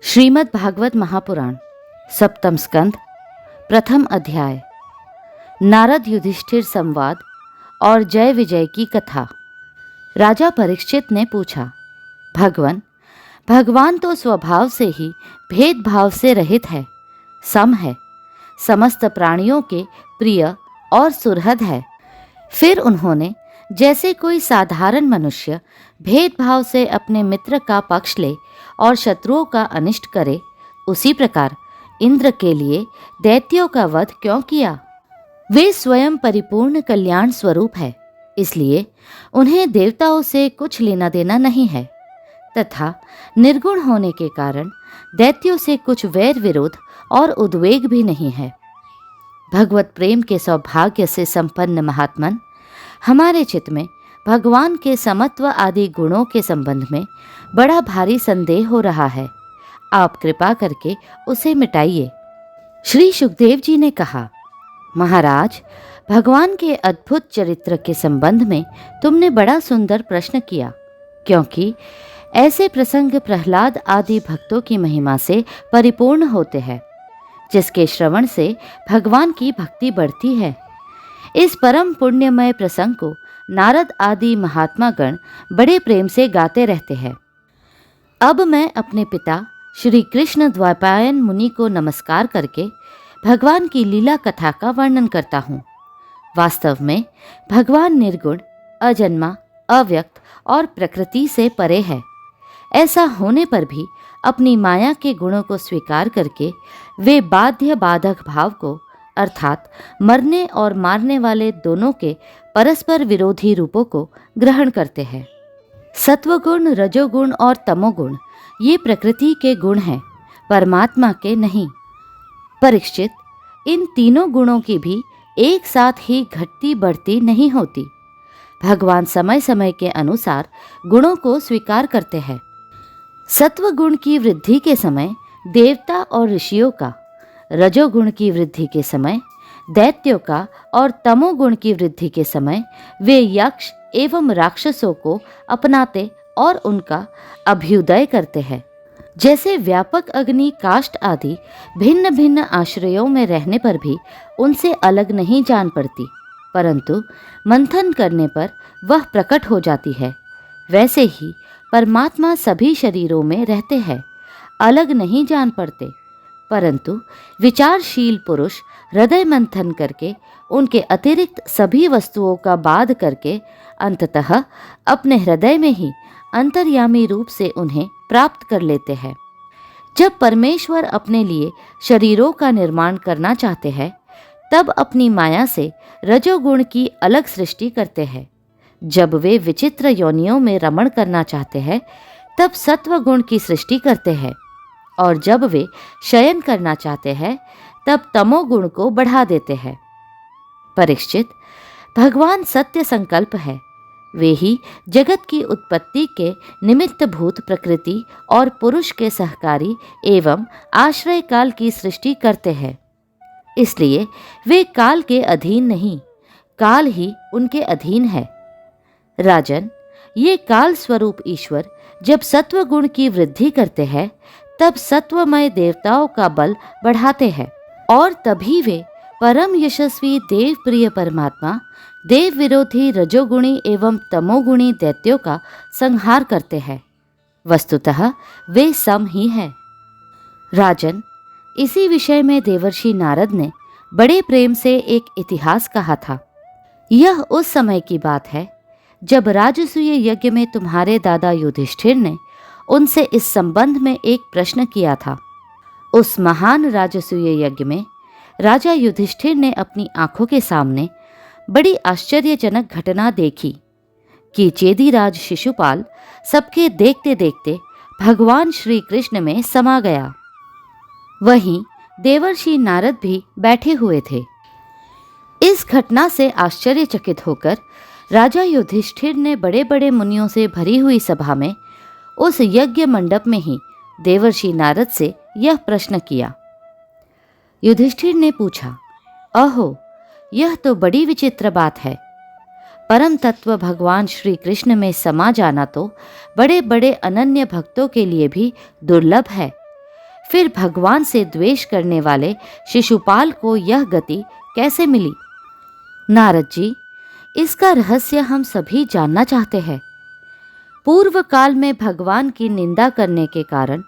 श्रीमद् भागवत महापुराण सप्तम स्कंद प्रथम अध्याय नारद युधिष्ठिर संवाद और जय विजय की कथा। राजा परीक्षित ने पूछा, भगवान तो स्वभाव से ही भेदभाव से रहित है, सम है, समस्त प्राणियों के प्रिय और सुहृद है। फिर उन्होंने जैसे कोई साधारण मनुष्य भेदभाव से अपने मित्र का पक्ष ले और शत्रुओं का अनिष्ट करे, उसी प्रकार इंद्र के लिए दैत्यों का वध क्यों किया? वे स्वयं परिपूर्ण कल्याण स्वरूप है, इसलिए उन्हें देवताओं से कुछ लेना देना नहीं है, तथा निर्गुण होने के कारण दैत्यों से कुछ वैर विरोध और उद्वेग भी नहीं है। भगवत प्रेम के सौभाग्य से संपन्न महात्मन, हमारे चित्त में भगवान के समत्व आदि गुणों के संबंध में बड़ा भारी संदेह हो रहा है। आप कृपा करके उसे मिटाइए। श्री सुखदेव जी ने कहा, महाराज, भगवान के अद्भुत चरित्र के संबंध में तुमने बड़ा सुंदर प्रश्न किया, क्योंकि ऐसे प्रसंग प्रहलाद आदि भक्तों की महिमा से परिपूर्ण होते हैं, जिसके श्रवण से भगवान की भक्ति बढ़ती है। इस परम पुण्यमय प्रसंग को नारद आदि महात्मा गण बड़े प्रेम से गाते रहते हैं। अब मैं अपने पिता श्री कृष्ण द्वैपायन मुनि को नमस्कार करके भगवान की लीला कथा का वर्णन करता हूँ। वास्तव में भगवान निर्गुण, अजन्मा, अव्यक्त और प्रकृति से परे है। ऐसा होने पर भी अपनी माया के गुणों को स्वीकार करके वे बाध्य बाधक भाव को, अर्थात मरने और मारने वाले दोनों के परस्पर विरोधी रूपों को ग्रहण करते हैं। सत्वगुण, रजोगुण और तमोगुण ये प्रकृति के गुण हैं, परमात्मा के नहीं। परीक्षित, इन तीनों गुणों की भी एक साथ ही घटती बढ़ती नहीं होती। भगवान समय समय के अनुसार गुणों को स्वीकार करते हैं। सत्वगुण की वृद्धि के समय देवता और ऋषियों का, रजोगुण की वृद्धि के समय दैत्यों का और तमोगुण की वृद्धि के समय वे यक्ष एवं राक्षसों को अपनाते और उनका अभ्युदय करते हैं। जैसे व्यापक अग्नि, काष्ठ आदि भिन्न भिन्न आश्रयों में रहने पर भी उनसे अलग नहीं जान पड़ती, परंतु मंथन करने पर वह प्रकट हो जाती है, वैसे ही परमात्मा सभी शरीरों में रहते हैं, अलग नहीं जान पड़ते, परंतु विचारशील पुरुष हृदय मंथन करके उनके अतिरिक्त सभी वस्तुओं का बाध करके अंततः अपने हृदय में ही अंतर्यामी रूप से उन्हें प्राप्त कर लेते हैं। जब परमेश्वर अपने लिए शरीरों का निर्माण करना चाहते हैं, तब अपनी माया से रजोगुण की अलग सृष्टि करते हैं। जब वे विचित्र योनियों में रमण करना चाहते हैं, तब सत्वगुण की सृष्टि करते हैं, और जब वे शयन करना चाहते हैं, तब तमोगुण को बढ़ा देते हैं। परीक्षित, भगवान सत्य संकल्प है। वे ही जगत की उत्पत्ति के निमित्त भूत प्रकृति और पुरुष के सहकारी एवं आश्रय काल की सृष्टि करते हैं। इसलिए वे काल के अधीन नहीं, काल ही उनके अधीन है। राजन, ये काल स्वरूप ईश्वर जब सत्वगुण की वृद्धि करते हैं, तब सत्वमय देवताओं का बल बढ़ाते हैं, और तभी वे परम यशस्वी देव प्रिय परमात्मा देव विरोधी रजोगुणी एवं तमोगुणी दैत्यों का संहार करते हैं। वस्तुतः वे सम ही हैं। राजन, इसी विषय में देवर्षि नारद ने बड़े प्रेम से एक इतिहास कहा था। यह उस समय की बात है जब राजसूय यज्ञ में तुम्हारे दादा युधिष्ठिर ने उनसे इस संबंध में एक प्रश्न किया था। उस महान राजसूय यज्ञ में राजा युधिष्ठिर ने अपनी आंखों के सामने बड़ी आश्चर्यजनक घटना देखी कि चेदीराज शिशुपाल सबके देखते देखते भगवान श्री कृष्ण में समा गया। वहीं देवर्षि नारद भी बैठे हुए थे। इस घटना से आश्चर्यचकित होकर राजा युधिष्ठिर ने बड़े बड़े मुनियों से भरी हुई सभा में उस यज्ञ मंडप में ही देवर्षि नारद से यह प्रश्न किया। युधिष्ठिर ने पूछा, अहो, यह तो बड़ी विचित्र बात है। परम तत्व भगवान श्री कृष्ण में समा जाना तो बड़े बड़े अनन्य भक्तों के लिए भी दुर्लभ है, फिर भगवान से द्वेष करने वाले शिशुपाल को यह गति कैसे मिली? नारद जी, इसका रहस्य हम सभी जानना चाहते हैं। पूर्व काल में भगवान की निंदा करने के कारण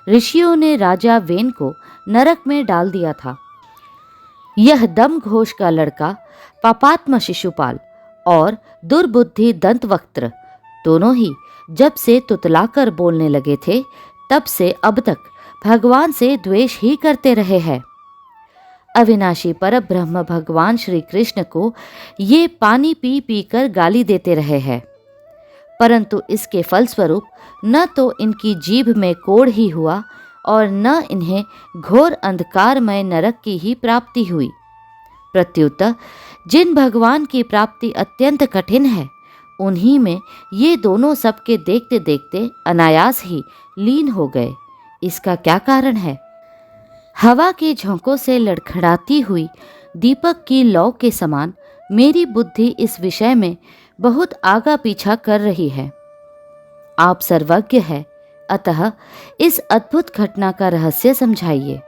ऋषियों ने राजा वेन को नरक में डाल दिया था। यह दम घोष का लड़का पापात्म शिशुपाल और दुर्बुद्धि दंतवक्त्र दोनों ही जब से तुतलाकर बोलने लगे थे, तब से अब तक भगवान से द्वेष ही करते रहे हैं। अविनाशी परब्रह्म भगवान श्री कृष्ण को ये पानी पी पी कर गाली देते रहे हैं, परंतु इसके फलस्वरूप न तो इनकी जीभ में कोढ़ ही हुआ और न इन्हें घोर अंधकारमय नरक की ही प्राप्ति हुई। प्रत्युत जिन भगवान की प्राप्ति अत्यंत कठिन है, उन्हीं में ये दोनों सबके देखते देखते अनायास ही लीन हो गए। इसका क्या कारण है? हवा के झोंकों से लड़खड़ाती हुई दीपक की लौ के समान मेरी बुद्धि इस विषय में बहुत आगा पीछा कर रही है। आप सर्वज्ञ है, अतः इस अद्भुत घटना का रहस्य समझाइए।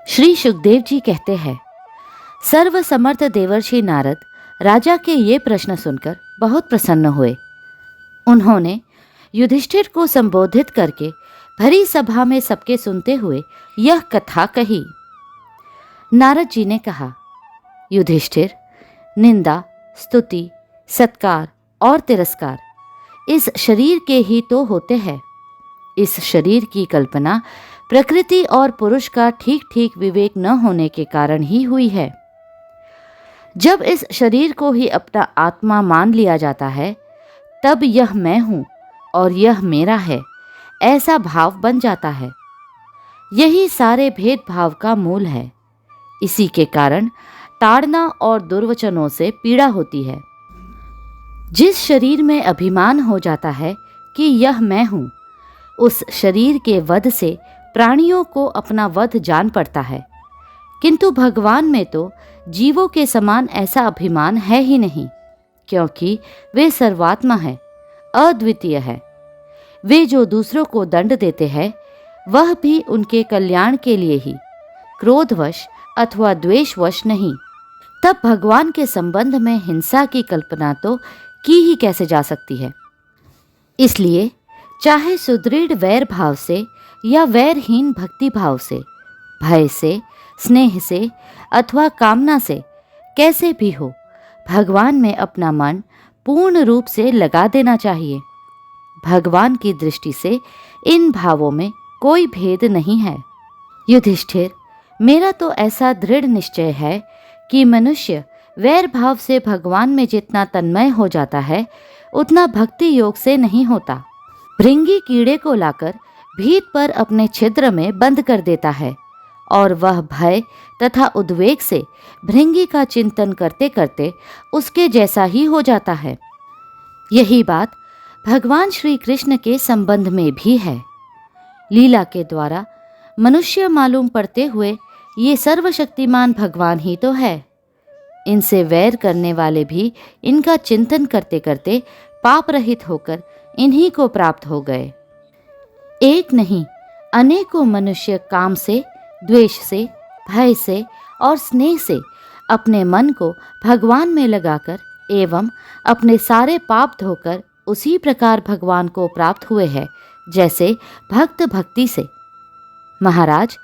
श्री सुखदेव जी कहते हैं, सर्वसमर्थ देवर्षि नारद राजा के ये प्रश्न सुनकर बहुत प्रसन्न हुए। उन्होंने युधिष्ठिर को संबोधित करके भरी सभा में सबके सुनते हुए यह कथा कही। नारद जी ने कहा, युधिष्ठिर, निंदा, स्तुति, सत्कार और तिरस्कार इस शरीर के ही तो होते हैं। इस शरीर की कल्पना प्रकृति और पुरुष का ठीक ठीक विवेक न होने के कारण ही हुई है। जब इस शरीर को ही अपना आत्मा मान लिया जाता है, तब यह मैं हूँ और यह मेरा है, ऐसा भाव बन जाता है। यही सारे भेदभाव का मूल है। इसी के कारण ताड़ना और दुर्वचनों से पीड़ा होती है। जिस शरीर में अभिमान हो जाता है कि यह मैं हूँ, उस शरीर के वध से प्राणियों को अपना वध जान पड़ता है। किंतु भगवान में तो जीवों के समान ऐसा अभिमान है ही नहीं, क्योंकि वे सर्वात्मा है, अद्वितीय है। वे जो दूसरों को दंड देते हैं, वह भी उनके कल्याण के लिए ही, क्रोधवश अथवा द्वेषवश नहीं। तब भगवान के संबंध में हिंसा की कल्पना तो की ही कैसे जा सकती है। इसलिए चाहे सुदृढ़ वैर भाव से या वैरहीन भक्ति भाव से, भय से, स्नेह से अथवा कामना से, कैसे भी हो, भगवान में अपना मन पूर्ण रूप से लगा देना चाहिए। भगवान की दृष्टि से इन भावों में कोई भेद नहीं है। युधिष्ठिर, मेरा तो ऐसा दृढ़ निश्चय है कि मनुष्य वैर भाव से भगवान में जितना तन्मय हो जाता है, उतना भक्ति योग से नहीं होता। भृंगी कीड़े को लाकर भीत पर अपने छिद्र में बंद कर देता है और वह भय तथा उद्वेग से भृंगी का चिंतन करते करते उसके जैसा ही हो जाता है। यही बात भगवान श्री कृष्ण के संबंध में भी है। लीला के द्वारा मनुष्य मालूम पड़ते हुए ये सर्वशक्तिमान भगवान ही तो है। इनसे वैर करने वाले भी इनका चिंतन करते करते पाप रहित होकर इन्हीं को प्राप्त हो गए। एक नहीं, अनेकों मनुष्य काम से, द्वेष से, भय से और स्नेह से अपने मन को भगवान में लगाकर एवं अपने सारे पाप धोकर उसी प्रकार भगवान को प्राप्त हुए हैं जैसे भक्त भक्ति से। महाराज,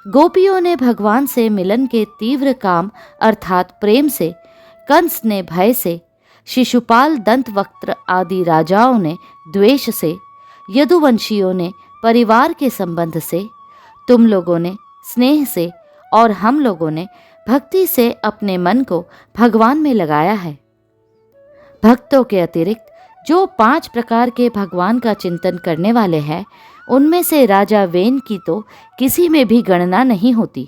गोपियों ने भगवान से मिलन के तीव्र काम अर्थात प्रेम से, कंस ने भय से, शिशुपाल दंतवक्त्र आदि राजाओं ने द्वेष से, यदुवंशियों ने परिवार के संबंध से, तुम लोगों ने स्नेह से और हम लोगों ने भक्ति से अपने मन को भगवान में लगाया है। भक्तों के अतिरिक्त जो 5 प्रकार के भगवान का चिंतन करने वाले हैं, उनमें से राजा वेन की तो किसी में भी गणना नहीं होती,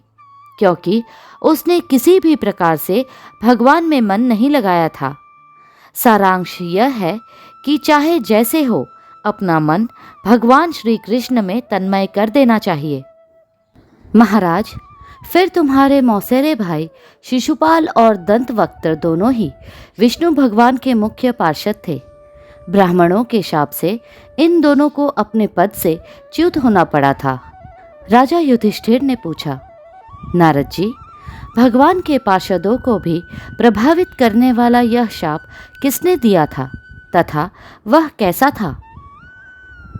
क्योंकि उसने किसी भी प्रकार से भगवान में मन नहीं लगाया था। सारांश यह है कि चाहे जैसे हो, अपना मन भगवान श्री कृष्ण में तन्मय कर देना चाहिए। महाराज, फिर तुम्हारे मौसेरे भाई शिशुपाल और दंतवक्त्र दोनों ही विष्णु भगवान के मुख्य पार्षद थे। ब्राह्मणों के शाप से इन दोनों को अपने पद से च्युत होना पड़ा था। राजा युधिष्ठिर ने पूछा, नारद जी, भगवान के पार्षदों को भी प्रभावित करने वाला यह शाप किसने दिया था तथा वह कैसा था?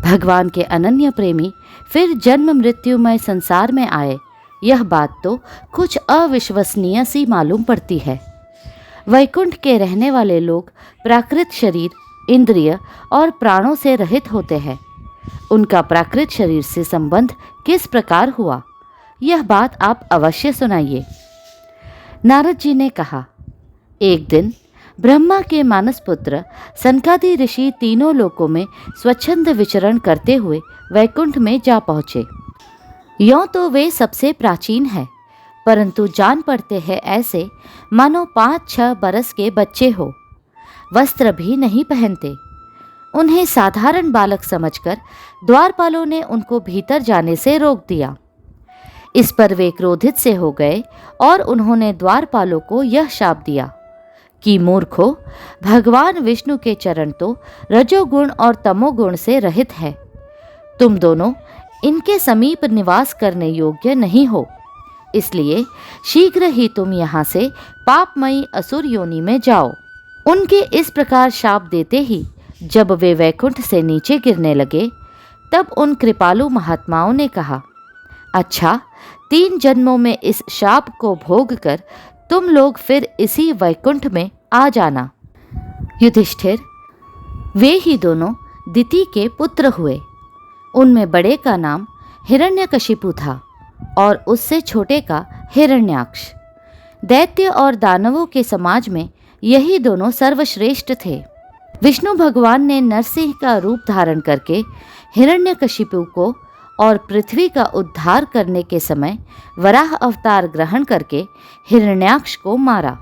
भगवान के अनन्य प्रेमी फिर जन्म मृत्युमय संसार में आए, यह बात तो कुछ अविश्वसनीय सी मालूम पड़ती है। वैकुंठ के रहने वाले लोग प्राकृत शरीर, इंद्रिय और प्राणों से रहित होते हैं। उनका प्राकृत शरीर से संबंध किस प्रकार हुआ, यह बात आप अवश्य सुनाइए। नारद जी ने कहा, एक दिन ब्रह्मा के मानस पुत्र सनकादि ऋषि तीनों लोकों में स्वच्छंद विचरण करते हुए वैकुंठ में जा पहुँचे। यों तो वे सबसे प्राचीन है, परंतु जान पड़ते हैं ऐसे मानो 5-6 बरस के बच्चे हो। वस्त्र भी नहीं पहनते। उन्हें साधारण बालक समझकर द्वारपालों ने उनको भीतर जाने से रोक दिया। इस पर वे क्रोधित से हो गए और उन्होंने द्वारपालों को यह शाप दिया कि मूर्खों, भगवान विष्णु के चरण तो रजोगुण और तमोगुण से रहित है। तुम दोनों इनके समीप निवास करने योग्य नहीं हो, इसलिए शीघ्र ही तुम यहाँ से पापमयी असुर योनि में जाओ। उनके इस प्रकार शाप देते ही जब वे वैकुंठ से नीचे गिरने लगे, तब उन कृपालु महात्माओं ने कहा, अच्छा, 3 जन्मों में इस शाप को भोग कर तुम लोग फिर इसी वैकुंठ में आ जाना। युधिष्ठिर, वे ही दोनों दिति के पुत्र हुए। उनमें बड़े का नाम हिरण्यकशिपु था और उससे छोटे का हिरण्याक्ष। दैत्य और दानवों के समाज में यही दोनों सर्वश्रेष्ठ थे। विष्णु भगवान ने नरसिंह का रूप धारण करके हिरण्यकशिपु को और पृथ्वी का उद्धार करने के समय वराह अवतार ग्रहण करके हिरण्याक्ष को मारा।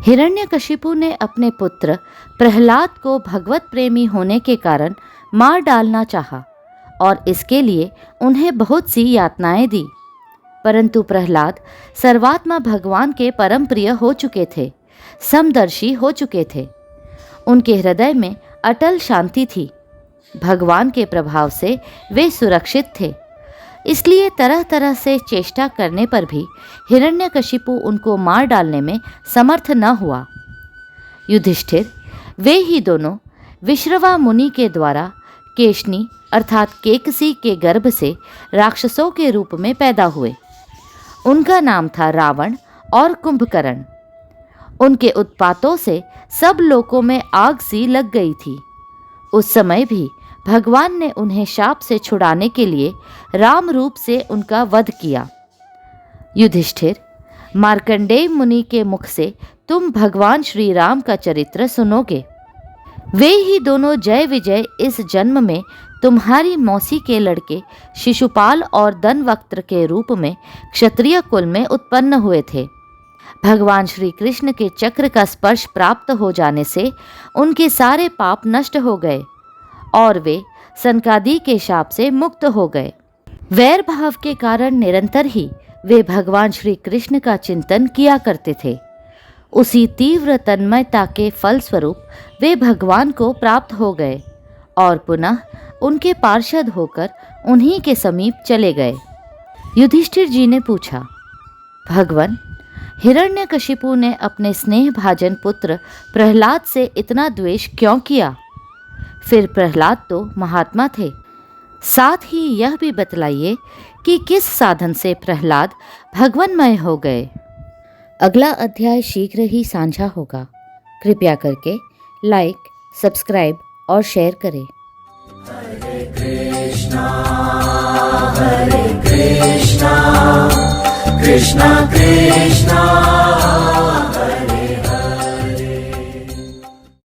हिरण्यकशिपु ने अपने पुत्र प्रहलाद को भगवत प्रेमी होने के कारण मार डालना चाहा और इसके लिए उन्हें बहुत सी यातनाएं दी, परंतु प्रहलाद सर्वात्मा भगवान के परम प्रिय हो चुके थे, समदर्शी हो चुके थे। उनके हृदय में अटल शांति थी। भगवान के प्रभाव से वे सुरक्षित थे, इसलिए तरह तरह से चेष्टा करने पर भी हिरण्यकशिपु उनको मार डालने में समर्थ न हुआ। युधिष्ठिर, वे ही दोनों विश्रवा मुनि के द्वारा केशनी अर्थात केकसी के गर्भ से राक्षसों के रूप में पैदा हुए। उनका नाम था रावण और कुंभकर्ण। उनके उत्पातों से सब लोकों में आग सी लग गई थी। उस समय भी भगवान ने उन्हें शाप से छुड़ाने के लिए राम रूप से उनका वध किया। युधिष्ठिर, मार्कंडेय मुनि के मुख से तुम भगवान श्री राम का चरित्र सुनोगे। वे ही दोनों जय विजय इस जन्म में तुम्हारी मौसी के लड़के शिशुपाल और धनवक्त्र के रूप में क्षत्रिय कुल में उत्पन्न हुए थे। भगवान श्री कृष्ण के चक्र का स्पर्श प्राप्त हो जाने से उनके सारे पाप नष्ट हो गए और वे सनकादि के शाप से मुक्त हो गए। वैर भाव के कारण निरंतर ही वे भगवान श्री कृष्ण का चिंतन किया करते थे। उसी तीव्र तन्मयता के फलस्वरूप वे भगवान को प्राप्त हो गए और पुनः उनके पार्षद होकर उन्हीं के समीप चले गए। युधिष्ठिर जी ने पूछा, भगवान, हिरण्यकशिपु ने अपने स्नेह भाजन पुत्र प्रहलाद से इतना द्वेष क्यों किया? फिर प्रहलाद तो महात्मा थे। साथ ही यह भी बतलाइए कि किस साधन से प्रहलाद भगवन्मय हो गए। अगला अध्याय शीघ्र ही साझा होगा। कृपया करके लाइक, सब्सक्राइब और शेयर करें। हरे कृष्णा कृष्णा कृष्णा